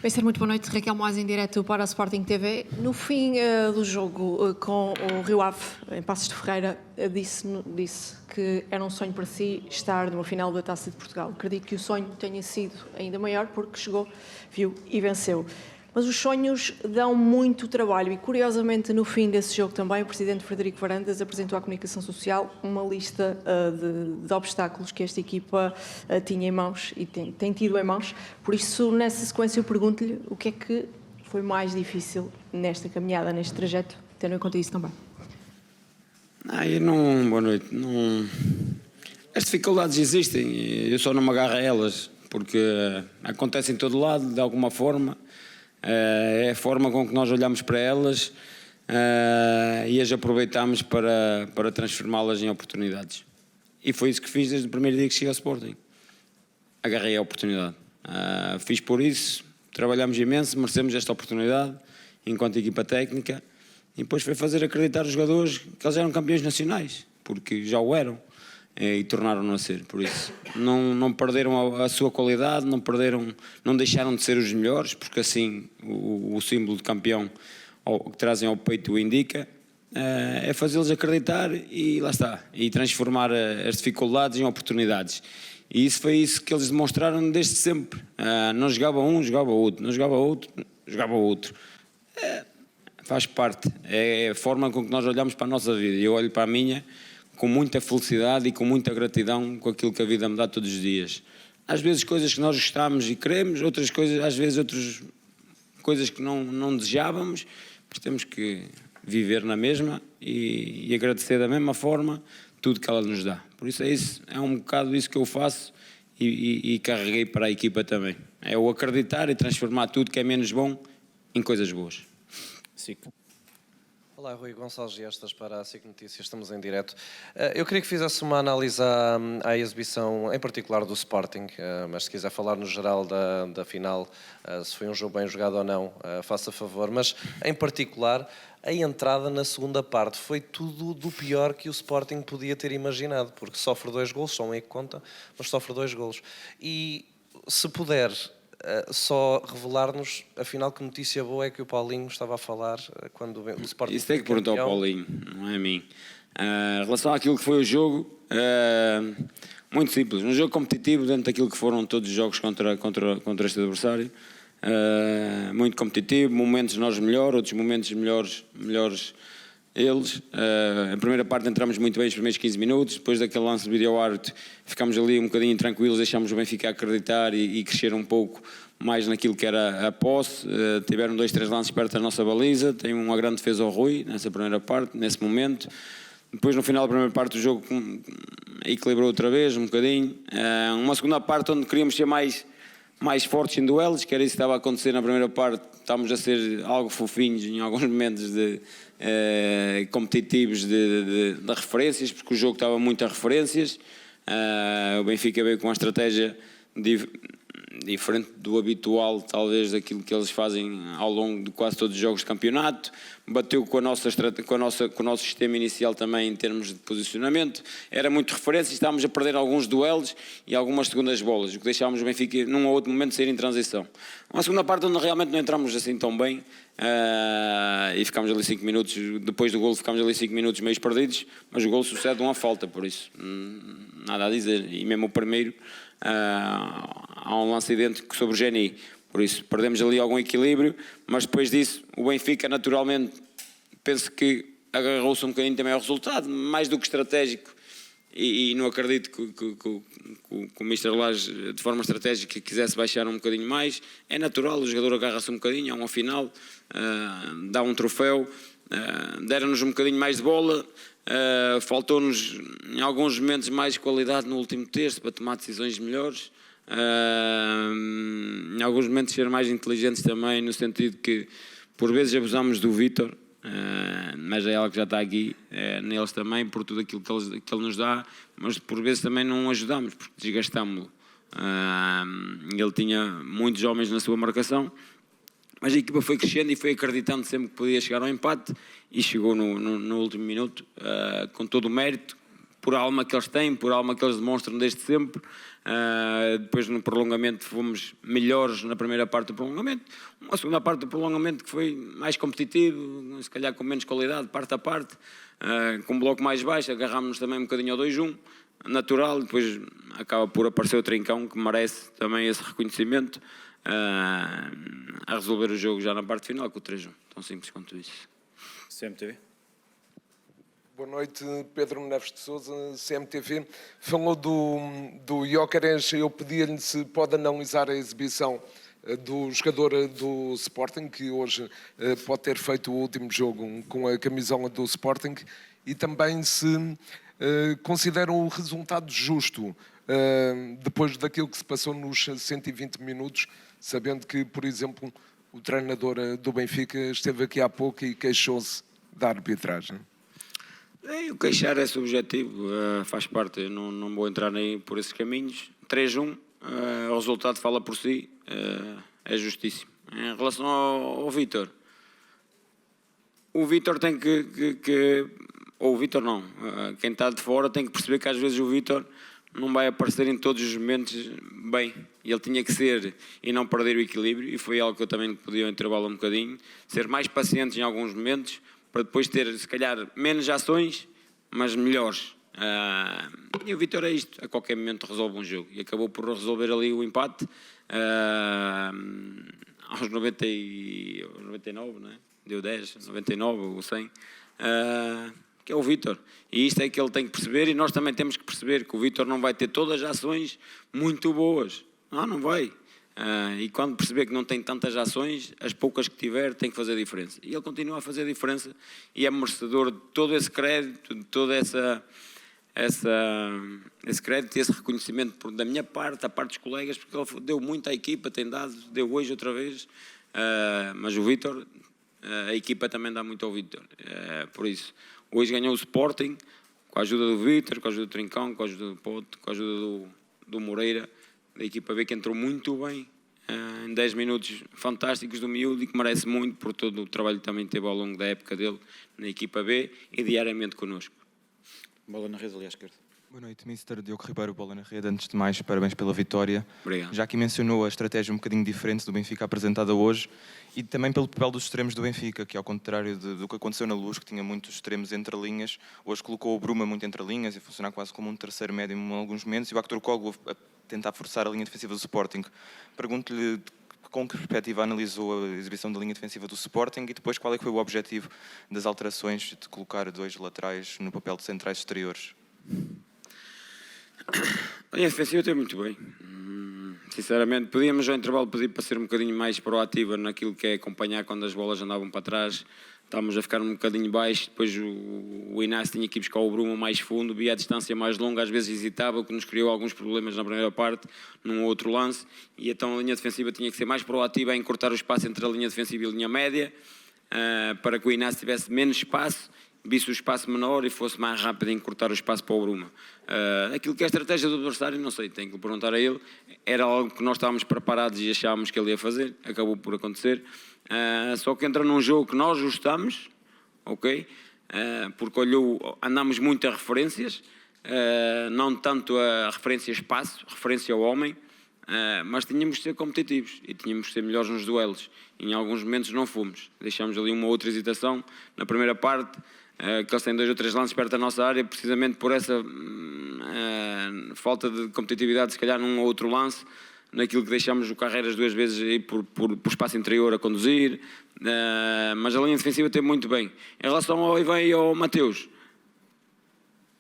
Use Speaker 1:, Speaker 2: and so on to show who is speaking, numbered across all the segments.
Speaker 1: Vai ser muito boa noite, Raquel Moaz em direto para a Sporting TV. No fim do jogo com o Rio Ave, em Passos de Ferreira, disse que era um sonho para si estar numa final da Taça de Portugal. Acredito que o sonho tenha sido ainda maior porque chegou, viu e venceu. Mas os sonhos dão muito trabalho e, curiosamente, no fim desse jogo também, o Presidente Frederico Varandas apresentou à Comunicação Social uma lista de obstáculos que esta equipa tinha em mãos e tem tido em mãos. Por isso, nessa sequência, eu pergunto-lhe o que é que foi mais difícil nesta caminhada, neste trajeto, tendo em conta isso também.
Speaker 2: Boa noite. As dificuldades existem, eu só não me agarro a elas, porque acontecem em todo lado, de alguma forma. É a forma com que nós olhamos para elas e as aproveitamos para transformá-las em oportunidades. E foi isso que fiz desde o primeiro dia que cheguei ao Sporting. Agarrei a oportunidade. Fiz por isso, trabalhamos imenso, merecemos esta oportunidade enquanto equipa técnica. E depois foi fazer acreditar os jogadores que eles eram campeões nacionais, porque já o eram. E tornaram-no a ser, por isso não perderam a sua qualidade, não deixaram de ser os melhores, porque assim o símbolo de campeão que trazem ao peito o indica, é fazê-los acreditar e lá está, e transformar as dificuldades em oportunidades. E isso foi isso que eles demonstraram desde sempre. Não jogava um, jogava outro, não jogava outro, jogava outro. Faz parte, é a forma com que nós olhamos para a nossa vida. Eu olho para a minha com muita felicidade e com muita gratidão com aquilo que a vida me dá todos os dias. Às vezes coisas que nós gostamos e queremos, outras coisas, às vezes outras coisas que não desejávamos, mas temos que viver na mesma e agradecer da mesma forma tudo que ela nos dá. Por isso é um bocado isso que eu faço e carreguei para a equipa também. É o acreditar e transformar tudo que é menos bom em coisas boas.
Speaker 3: Sim. Olá, Rui Gonçalves Gestas para a SIC Notícias, estamos em direto. Eu queria que fizesse uma análise à exibição, em particular do Sporting, mas se quiser falar no geral da final, se foi um jogo bem jogado ou não, faça favor. Mas, em particular, a entrada na segunda parte foi tudo do pior que o Sporting podia ter imaginado, porque sofre 2 golos, só um é que conta, mas sofre 2 golos. E, se puder só revelar-nos, afinal, que notícia boa é que o Paulinho estava a falar quando o Sporting...
Speaker 2: Isso tem que perguntar ao Paulinho, não é a mim. Em relação àquilo que foi o jogo, muito simples. Um jogo competitivo dentro daquilo que foram todos os jogos contra este adversário. Muito competitivo, momentos nós melhor, outros momentos melhores eles. A primeira parte entramos muito bem os primeiros 15 minutos, depois daquele lance de vídeo-árbitro ficámos ali um bocadinho tranquilos, deixámos o Benfica acreditar e crescer um pouco mais naquilo que era a posse. Tiveram 2, 3 lances perto da nossa baliza, tem uma grande defesa ao Rui nessa primeira parte, nesse momento. Depois no final da primeira parte o jogo equilibrou outra vez um bocadinho. Uma segunda parte onde queríamos ser mais fortes em duelos, que era isso que estava a acontecer na primeira parte. Estávamos a ser algo fofinhos em alguns momentos competitivos de referências, porque o jogo estava muito a referências. O Benfica veio com uma estratégia diferente do habitual, talvez, daquilo que eles fazem ao longo de quase todos os jogos de campeonato. Bateu com o nosso sistema inicial também em termos de posicionamento. Era muito referência, estávamos a perder alguns duelos e algumas segundas bolas, o que deixávamos o Benfica num ou outro momento sair em transição. Uma segunda parte onde realmente não entramos assim tão bem e ficámos ali 5 minutos, depois do golo ficámos ali 5 minutos meio perdidos, mas o golo sucede uma falta, por isso nada a dizer. E mesmo o primeiro há um lance idêntico sobre o Geni. Por isso, perdemos ali algum equilíbrio, mas depois disso, o Benfica, naturalmente, penso que agarrou-se um bocadinho também ao resultado, mais do que estratégico, e não acredito que o Mr. Lage, de forma estratégica, quisesse baixar um bocadinho mais. É natural, o jogador agarra-se um bocadinho, há uma final, dá um troféu, deram-nos um bocadinho mais de bola, faltou-nos, em alguns momentos, mais qualidade no último terço, para tomar decisões melhores. Em alguns momentos ser mais inteligentes também, no sentido que por vezes abusamos do Vítor, mas é ela que já está aqui, neles também, por tudo aquilo que ele nos dá, mas por vezes também não ajudamos, porque desgastámos-lo. Ele tinha muitos homens na sua marcação, mas a equipa foi crescendo e foi acreditando sempre que podia chegar ao empate, e chegou no último minuto, com todo o mérito, por alma que eles têm, por alma que eles demonstram desde sempre. Depois no prolongamento fomos melhores na primeira parte do prolongamento, uma segunda parte do prolongamento que foi mais competitivo, se calhar com menos qualidade, parte a parte, com um bloco mais baixo, agarrámos-nos também um bocadinho ao 2-1, natural, depois acaba por aparecer o Trincão, que merece também esse reconhecimento, a resolver o jogo já na parte final com o 3-1, tão simples quanto isso.
Speaker 4: CMTV.
Speaker 5: Boa noite, Pedro Neves de Sousa, CMTV. Falou do Gyökeres, eu pedia-lhe se pode analisar a exibição do jogador do Sporting, que hoje pode ter feito o último jogo com a camisola do Sporting, e também se considera o resultado justo, depois daquilo que se passou nos 120 minutos, sabendo que, por exemplo, o treinador do Benfica esteve aqui há pouco e queixou-se da arbitragem.
Speaker 2: O queixar é subjetivo, faz parte, eu não vou entrar nem por esses caminhos. 3-1, o resultado fala por si, é justíssimo. Em relação ao Vítor, o Vítor tem ou o Vítor não, quem está de fora tem que perceber que às vezes o Vítor não vai aparecer em todos os momentos bem. E ele tinha que ser e não perder o equilíbrio, e foi algo que eu também podia intervalo um bocadinho, ser mais paciente em alguns momentos, para depois ter, se calhar, menos ações, mas melhores. E o Vítor é isto, a qualquer momento resolve um jogo. E acabou por resolver ali o empate aos 99, não é? Deu 10, 99 ou 100, que é o Vítor. E isto é que ele tem que perceber, e nós também temos que perceber que o Vítor não vai ter todas as ações muito boas. Não vai. E quando perceber que não tem tantas ações, as poucas que tiver tem que fazer diferença. E ele continua a fazer diferença e é merecedor de todo esse crédito, de todo esse crédito e esse reconhecimento da minha parte, da parte dos colegas, porque ele deu muito à equipa, tem dado, deu hoje outra vez, mas o Vítor, a equipa também dá muito ao Vítor. Por isso, hoje ganhou o Sporting, com a ajuda do Vítor, com a ajuda do Trincão, com a ajuda do Poto, com a ajuda do Moreira, da equipa B, que entrou muito bem, em 10 minutos fantásticos do miúdo, e que merece muito por todo o trabalho que também teve ao longo da época dele na equipa B e diariamente connosco.
Speaker 4: Bola na rede ali à esquerda.
Speaker 6: Boa noite, Mr. Diogo Ribeiro, bola na rede. Antes de mais, parabéns pela vitória.
Speaker 2: Obrigado.
Speaker 6: Já que mencionou a estratégia um bocadinho diferente do Benfica apresentada hoje, e também pelo papel dos extremos do Benfica, que ao contrário do que aconteceu na Luz, que tinha muitos extremos entre linhas, hoje colocou o Bruma muito entre linhas e funcionar quase como um terceiro médio em alguns momentos, e o Actor Koglu a tentar forçar a linha defensiva do Sporting. Pergunto-lhe com que perspectiva analisou a exibição da linha defensiva do Sporting, e depois qual é que foi o objetivo das alterações de colocar dois laterais no papel de centrais exteriores.
Speaker 2: A linha defensiva esteve muito bem. Sinceramente, podíamos ao intervalo pedir para ser um bocadinho mais proativa naquilo que é acompanhar quando as bolas andavam para trás. Estávamos a ficar um bocadinho baixo, depois o Inácio tinha que ir buscar o Bruno mais fundo, via a distância mais longa, às vezes hesitava, o que nos criou alguns problemas na primeira parte, num outro lance, e então a linha defensiva tinha que ser mais proativa em encurtar o espaço entre a linha defensiva e a linha média, para que o Inácio tivesse menos espaço, visse o espaço menor e fosse mais rápido em encurtar o espaço para o Bruma. Aquilo que é a estratégia do adversário, não sei, tenho que perguntar a ele, era algo que nós estávamos preparados e achávamos que ele ia fazer, acabou por acontecer. Só que entra num jogo que nós gostamos, ok? Porque andamos muito a referências, não tanto a referência espaço, referência ao homem, mas tínhamos de ser competitivos e tínhamos de ser melhores nos duelos. Em alguns momentos não fomos, deixámos ali uma outra hesitação na primeira parte, que eles têm 2 ou 3 lances perto da nossa área, precisamente por essa falta de competitividade, se calhar num ou outro lance, naquilo que deixámos o Carreiras 2 vezes aí por espaço interior a conduzir, mas a linha defensiva teve muito bem. Em relação ao Ivan e ao Mateus,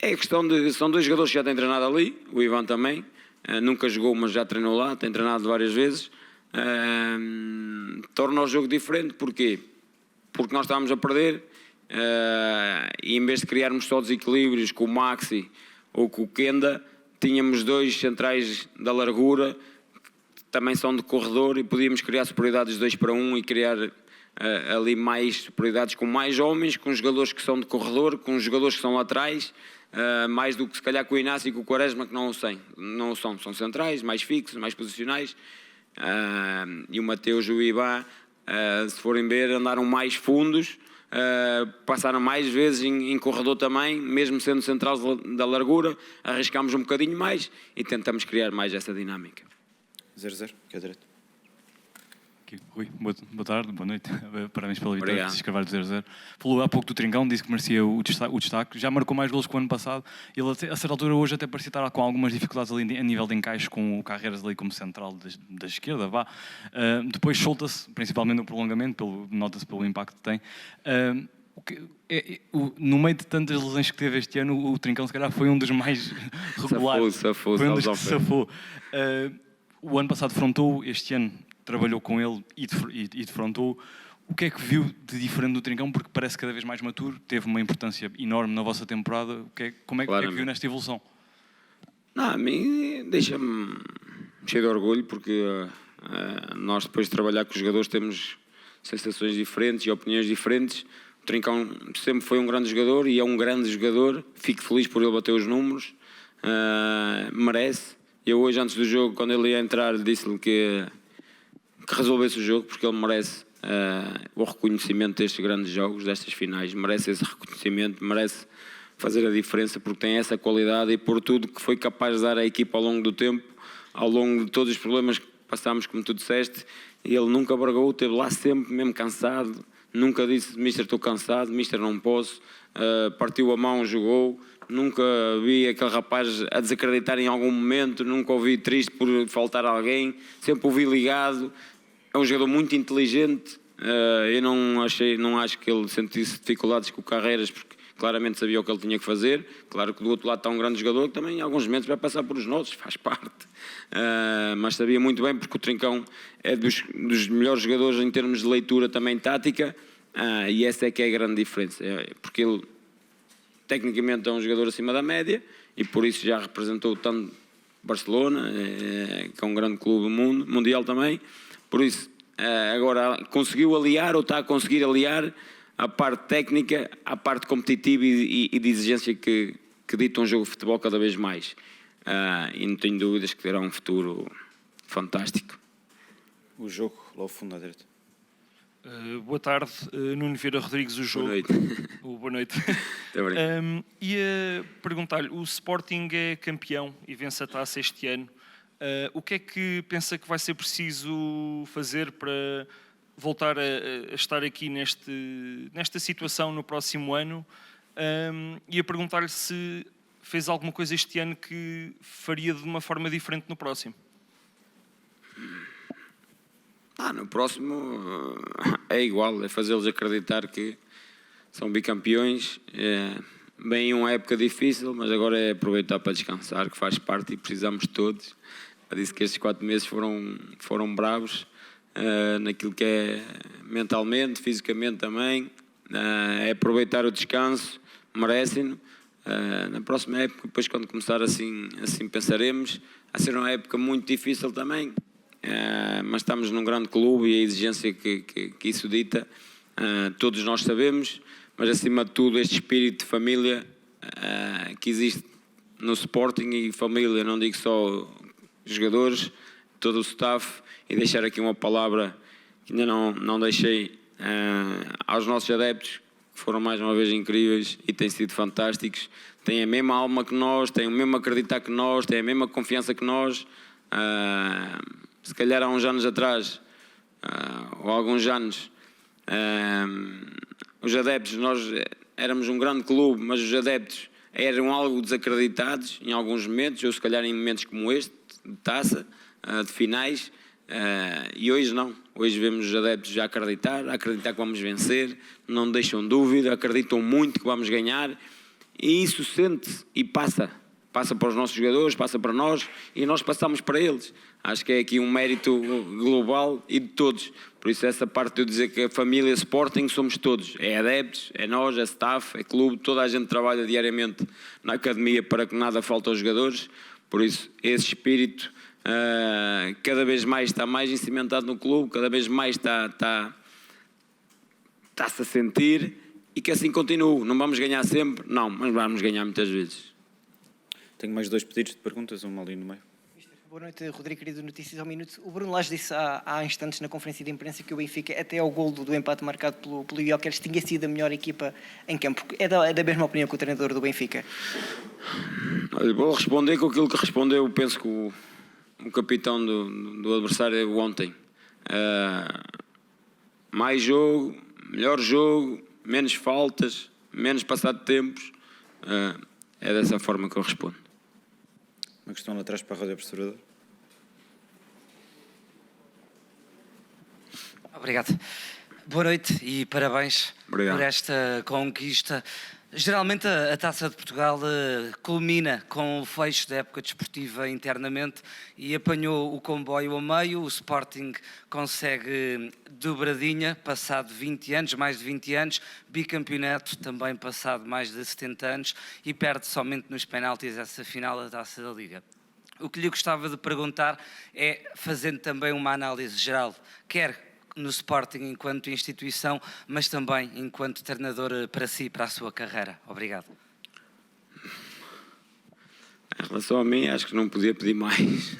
Speaker 2: é questão de... São 2 jogadores que já têm treinado ali, o Ivan também, nunca jogou, mas já treinou lá, tem treinado várias vezes. Torna o jogo diferente, porquê? Porque nós estávamos a perder, e em vez de criarmos só desequilíbrios com o Maxi ou com o Kenda, tínhamos 2 centrais da largura, que também são de corredor, e podíamos criar superioridades 2 para 1 e criar ali mais superioridades com mais homens, com jogadores que são de corredor, com jogadores que são laterais, mais do que se calhar com o Inácio e com o Quaresma, que não são centrais, mais fixos, mais posicionais, e o Mateus e o Ivan, se forem ver, andaram mais fundos, passaram mais vezes em corredor também, mesmo sendo central da largura, arriscámos um bocadinho mais e tentamos criar mais essa dinâmica.
Speaker 4: 0-0, que é direito.
Speaker 7: Rui, boa tarde, boa noite. Parabéns pela vitória,
Speaker 2: Obrigado.
Speaker 7: Francisco Carvalho 0-0. Falou há pouco do Trincão, disse que merecia o destaque. Já marcou mais golos que o ano passado. Ele, a certa altura, hoje até parecia estar com algumas dificuldades ali a nível de encaixe com o Carreiras ali como central da esquerda. Depois solta-se, principalmente no prolongamento, nota-se pelo impacto que tem. No meio de tantas lesões que teve este ano, o Trincão se calhar foi um dos mais regulares.
Speaker 2: Safou,
Speaker 7: foi um dos que safou. O ano passado defrontou, este ano trabalhou com ele e defrontou. O que é que viu de diferente do Trincão? Porque parece cada vez mais maturo, teve uma importância enorme na vossa temporada. Como é que viu nesta evolução?
Speaker 2: Não, a mim deixa-me cheio de orgulho, porque nós depois de trabalhar com os jogadores temos sensações diferentes e opiniões diferentes. O Trincão sempre foi um grande jogador e é um grande jogador. Fico feliz por ele bater os números. Merece. Eu hoje, antes do jogo, quando ele ia entrar, disse-lhe que resolvesse o jogo, porque ele merece o reconhecimento destes grandes jogos, destas finais. Merece esse reconhecimento, merece fazer a diferença, porque tem essa qualidade e por tudo que foi capaz de dar à equipa ao longo do tempo, ao longo de todos os problemas que passámos, como tu disseste. Ele nunca bragou, esteve lá sempre, mesmo cansado. Nunca disse, mister, estou cansado, mister, não posso. Partiu a mão, jogou. Nunca vi aquele rapaz a desacreditar em algum momento, nunca ouvi triste por faltar alguém, sempre ouvi ligado. É um jogador muito inteligente. Eu não acho que ele sentisse dificuldades com o Carreiras, porque claramente sabia o que ele tinha que fazer. Claro que do outro lado está um grande jogador que também em alguns momentos vai passar por os nossos, faz parte. Mas sabia muito bem, porque o Trincão é dos melhores jogadores em termos de leitura também tática, e essa é que é a grande diferença, porque ele tecnicamente é um jogador acima da média e por isso já representou tanto Barcelona, que é um grande clube mundial também. Por isso, agora conseguiu aliar, ou está a conseguir aliar, a parte técnica à parte competitiva e de exigência que dita um jogo de futebol cada vez mais. E não tenho dúvidas que terá um futuro fantástico.
Speaker 4: O jogo, lá ao fundo à direita.
Speaker 8: Boa tarde, Nuno Vieira Rodrigues, o jogo.
Speaker 2: Boa noite.
Speaker 8: Boa noite.
Speaker 2: Muito
Speaker 8: Perguntar-lhe, o Sporting é campeão e vence a taça este ano. O que é que pensa que vai ser preciso fazer para voltar a estar aqui nesta situação no próximo ano? E a perguntar-lhe se fez alguma coisa este ano que faria de uma forma diferente no próximo.
Speaker 2: No próximo é igual, é fazê-los acreditar que são bicampeões. Bem, uma época difícil, mas agora é aproveitar para descansar, que faz parte e precisamos de todos. Eu disse que estes 4 meses foram bravos, naquilo que é mentalmente, fisicamente também. É aproveitar o descanso, merecem-no. Na próxima época, depois quando começar assim pensaremos. Vai ser uma época muito difícil também. Mas estamos num grande clube e a exigência que isso dita, todos nós sabemos, mas acima de tudo este espírito de família que existe no Sporting, e família, não digo só jogadores, todo o staff, e deixar aqui uma palavra que ainda não deixei aos nossos adeptos, que foram mais uma vez incríveis e têm sido fantásticos, têm a mesma alma que nós, têm o mesmo acreditar que nós, têm a mesma confiança que nós. Se calhar há uns anos atrás, ou alguns anos, os adeptos, nós éramos um grande clube, mas os adeptos eram algo desacreditados em alguns momentos, ou se calhar em momentos como este, de taça, de finais, e hoje não. Hoje vemos os adeptos já acreditar que vamos vencer, não deixam dúvida, acreditam muito que vamos ganhar, e isso sente-se e passa para os nossos jogadores, passa para nós e nós passamos para eles. Acho que é aqui um mérito global e de todos. Por isso essa parte de eu dizer que a família Sporting somos todos. É adeptos, é nós, é staff, é clube, toda a gente trabalha diariamente na academia para que nada falte aos jogadores. Por isso esse espírito cada vez mais está mais cimentado no clube, cada vez mais está-se a sentir, e que assim continue. Não vamos ganhar sempre? Não, mas vamos ganhar muitas vezes.
Speaker 4: Tenho mais 2 pedidos de perguntas, uma ali no meio.
Speaker 9: Boa noite, Rodrigo, querido Notícias ao Minuto. O Bruno Lage disse há instantes na conferência de imprensa que o Benfica, até ao golo do empate marcado pelo Gyökeres, tinha sido a melhor equipa em campo. É da mesma opinião que o treinador do Benfica?
Speaker 2: Olha, vou responder com aquilo que respondeu, penso que o capitão do adversário ontem. Mais jogo, melhor jogo, menos faltas, menos passado de tempos. É dessa forma que eu respondo.
Speaker 4: Uma questão lá atrás para a Rádio Observador.
Speaker 10: Obrigado. Boa noite e parabéns
Speaker 2: Obrigado.
Speaker 10: por esta conquista. Geralmente a Taça de Portugal culmina com o fecho da época desportiva internamente e apanhou o comboio a meio. O Sporting consegue dobradinha, passado 20 anos, mais de 20 anos, bicampeonato também passado mais de 70 anos e perde somente nos penaltis essa final da Taça da Liga. O que lhe gostava de perguntar é, fazendo também uma análise geral, quer no Sporting enquanto instituição, mas também enquanto treinador para si, para a sua carreira. Obrigado.
Speaker 2: Em relação a mim, acho que não podia pedir mais,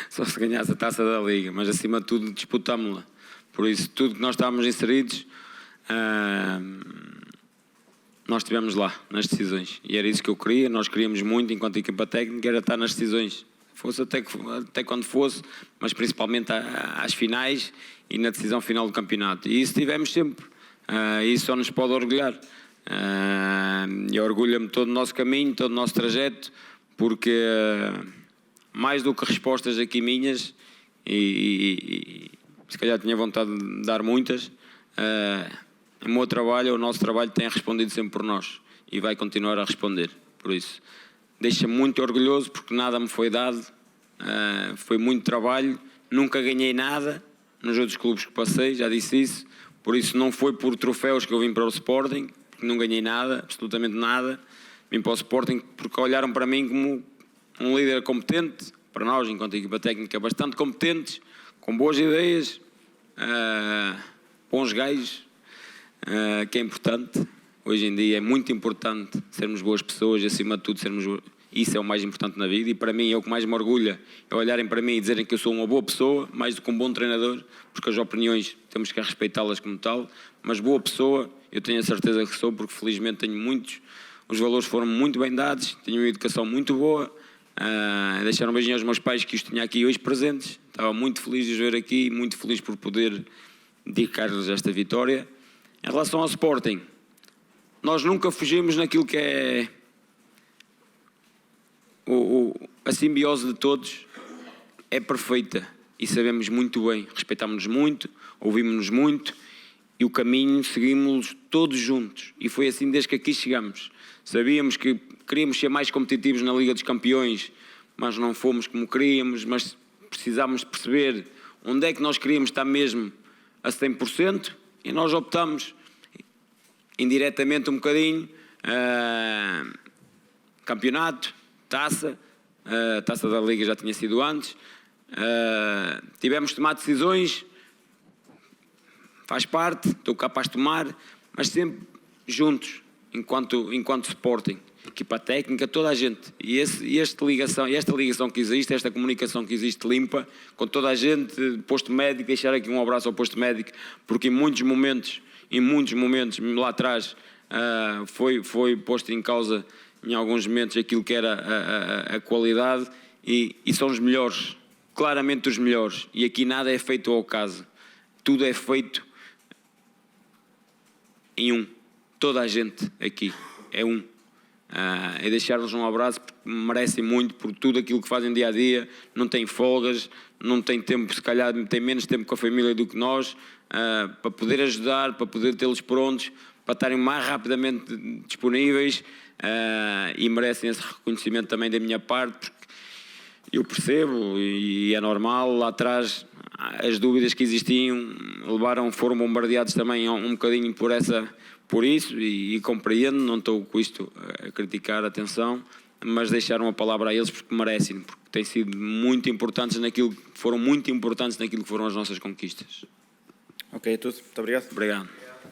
Speaker 2: só se ganhasse a Taça da Liga, mas acima de tudo disputámos-la. Por isso, tudo que nós estávamos inseridos, nós estivemos lá, nas decisões. E era isso que eu queria, nós queríamos muito, enquanto equipa técnica, era estar nas decisões. Fosse até quando fosse, mas principalmente às finais e na decisão final do campeonato. E isso tivemos sempre. Isso só nos pode orgulhar. E orgulha-me todo o nosso caminho, todo o nosso trajeto, porque mais do que respostas aqui minhas, e se calhar tinha vontade de dar muitas, o meu trabalho, o nosso trabalho tem respondido sempre por nós e vai continuar a responder. Por isso, deixa-me muito orgulhoso porque nada me foi dado, foi muito trabalho, nunca ganhei nada nos outros clubes que passei, já disse isso, por isso não foi por troféus que eu vim para o Sporting, porque não ganhei nada, absolutamente nada, vim para o Sporting porque olharam para mim como um líder competente, para nós enquanto equipa técnica bastante competentes, com boas ideias, bons gajos, que é importante. Hoje em dia é muito importante sermos boas pessoas e, acima de tudo, isso é o mais importante na vida. E para mim é o que mais me orgulha, é olharem para mim e dizerem que eu sou uma boa pessoa, mais do que um bom treinador, porque as opiniões temos que respeitá-las como tal, mas boa pessoa, eu tenho a certeza que sou, porque felizmente tenho muitos, os valores foram muito bem dados, tenho uma educação muito boa, deixaram um beijinho aos meus pais que os tinha aqui hoje presentes, estava muito feliz de os ver aqui, muito feliz por poder dedicar-lhes esta vitória. Em relação ao Sporting, nós nunca fugimos naquilo que é a simbiose de todos, é perfeita e sabemos muito bem, respeitamos-nos muito, ouvimos-nos muito e o caminho seguimos todos juntos e foi assim desde que aqui chegamos. Sabíamos que queríamos ser mais competitivos na Liga dos Campeões, mas não fomos como queríamos, mas precisámos de perceber onde é que nós queríamos estar mesmo a 100% e nós optamos indiretamente um bocadinho, campeonato, taça da Liga já tinha sido antes, tivemos de tomar decisões, faz parte, estou capaz de tomar, mas sempre juntos, enquanto Sporting, equipa técnica, toda a gente, e esta ligação que existe, esta comunicação que existe limpa, com toda a gente, posto médico, deixar aqui um abraço ao posto médico, porque em muitos momentos lá atrás foi posto em causa em alguns momentos aquilo que era a qualidade e são os melhores, claramente os melhores, e aqui nada é feito ao acaso, tudo é feito em um, toda a gente aqui é um, e deixar-lhes um abraço porque merecem muito por tudo aquilo que fazem dia a dia, não têm folgas, não têm tempo, se calhar têm menos tempo com a família do que nós, para poder ajudar, para poder tê-los prontos, para estarem mais rapidamente disponíveis, e merecem esse reconhecimento também da minha parte, porque eu percebo e é normal, lá atrás as dúvidas que existiam foram bombardeados também um bocadinho por isso e compreendo, não estou com isto a criticar, atenção, mas deixaram a palavra a eles porque merecem, porque têm sido foram muito importantes naquilo que foram as nossas conquistas.
Speaker 4: Ok, é tudo. Muito obrigado.
Speaker 2: Obrigado.